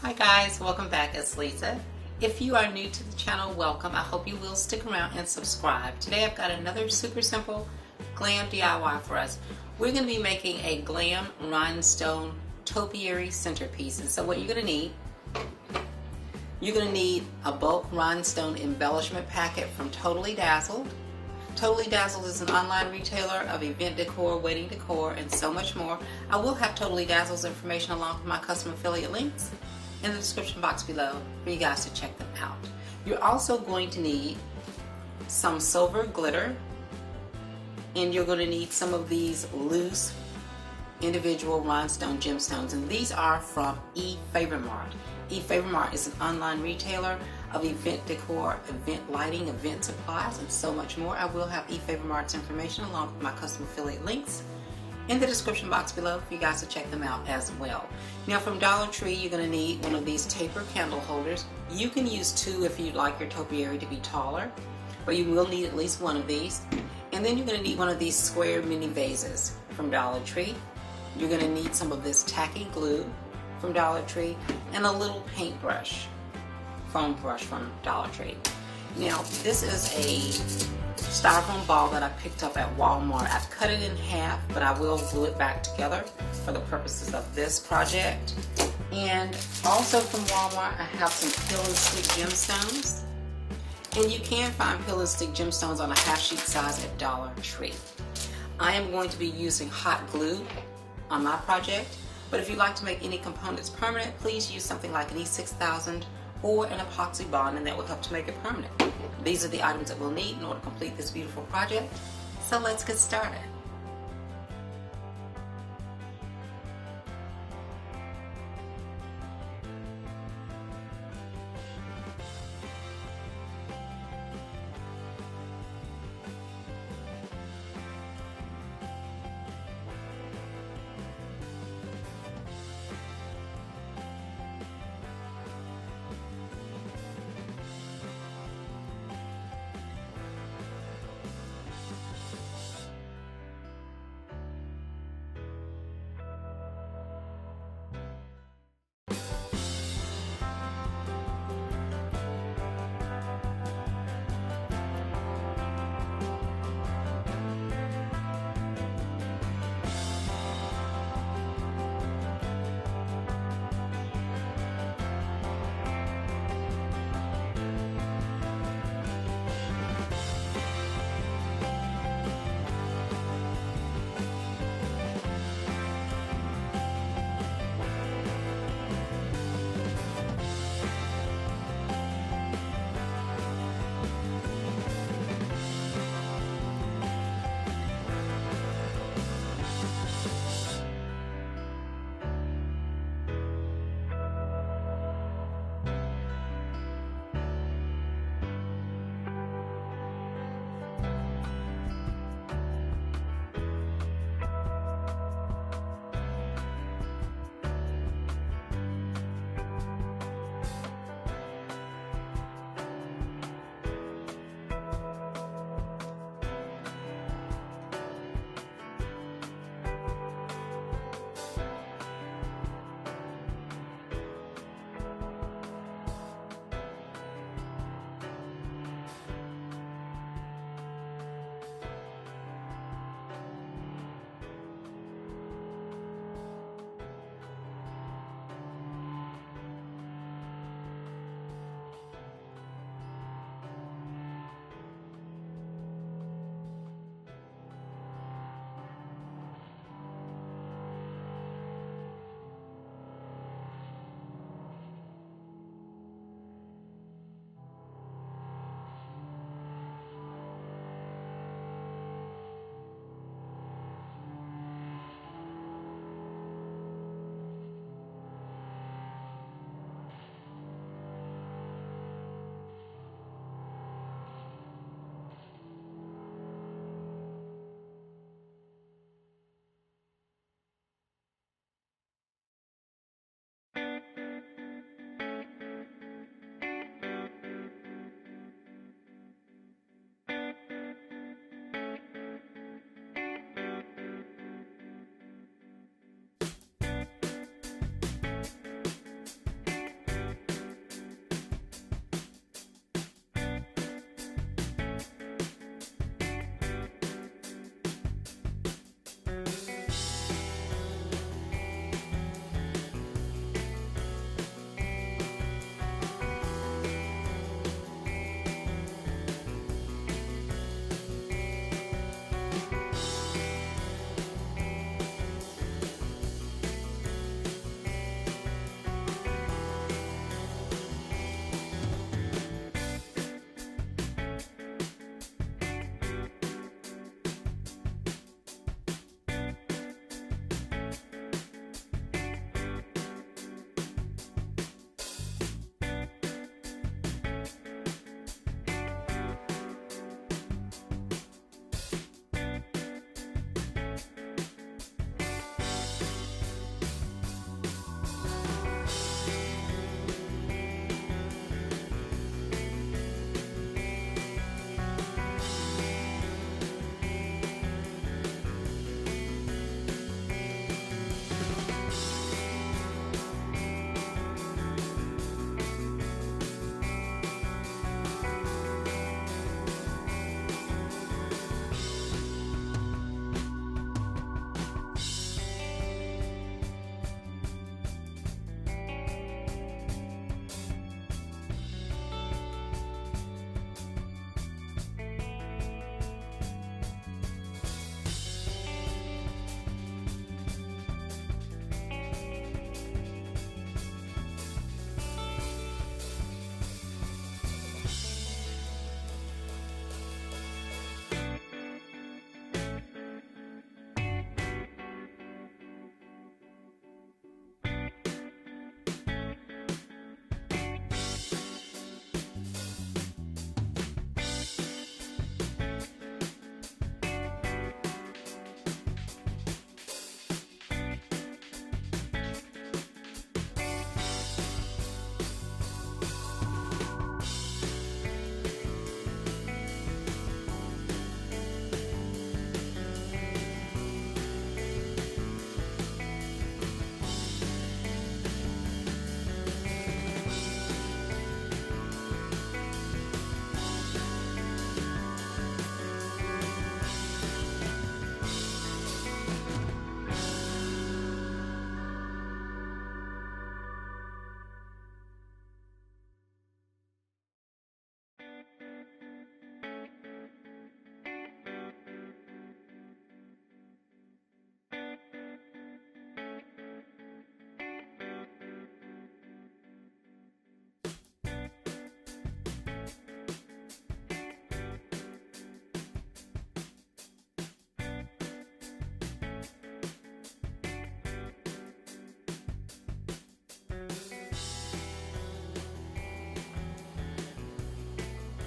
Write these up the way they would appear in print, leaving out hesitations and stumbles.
Hi guys, welcome back. It's Lisa. If you are new to the channel, welcome. I hope you will stick around and subscribe. Today I've got another super simple glam DIY for us. We're going to be making a glam rhinestone topiary centerpiece. And so what you're going to need a bulk rhinestone embellishment packet from Totally Dazzled. Totally Dazzled is an online retailer of event decor, wedding decor, and so much more. I will have Totally Dazzled's information along with my custom affiliate links in the description box below for you guys to check them out. You're also going to need some silver glitter, and you're going to need some of these loose individual rhinestone gemstones, and these are from Efavormart. Efavormart is an online retailer of event decor, event lighting, event supplies, and so much more. I will have Efavormart's information along with my custom affiliate links in the description box below for you guys to check them out as well. Now from Dollar Tree, you're going to need one of these taper candle holders. You can use two if you'd like your topiary to be taller, but you will need at least one of these. And then you're going to need one of these square mini vases from Dollar Tree. You're going to need some of this tacky glue from Dollar Tree and a little paintbrush, foam brush from Dollar Tree. Now this is a styrofoam ball that I picked up at Walmart. I've cut it in half, but I will glue it back together for the purposes of this project. And also from Walmart, I have some peel and stick gemstones. And you can find peel and stick gemstones on a half sheet size at Dollar Tree. I am going to be using hot glue on my project, but if you'd like to make any components permanent, please use something like an E6000 or an epoxy bond, and that will help to make it permanent. These are the items that we'll need in order to complete this beautiful project. So let's get started.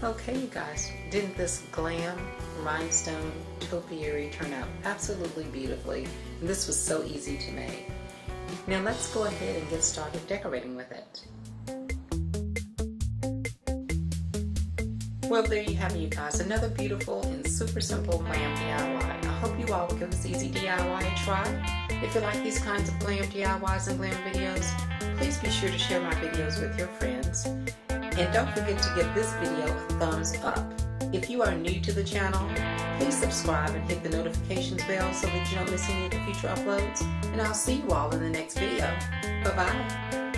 Okay, you guys, didn't this Glam Rhinestone Topiary turn out absolutely beautifully? And this was so easy to make. Now let's go ahead and get started decorating with it. Well, there you have it, you guys. Another beautiful and super simple glam DIY. I hope you all will give this easy DIY a try. If you like these kinds of glam DIYs and glam videos, please be sure to share my videos with your friends. And don't forget to give this video a thumbs up. If you are new to the channel, please subscribe and hit the notifications bell so that you don't miss any of the future uploads. And I'll see you all in the next video. Bye-bye.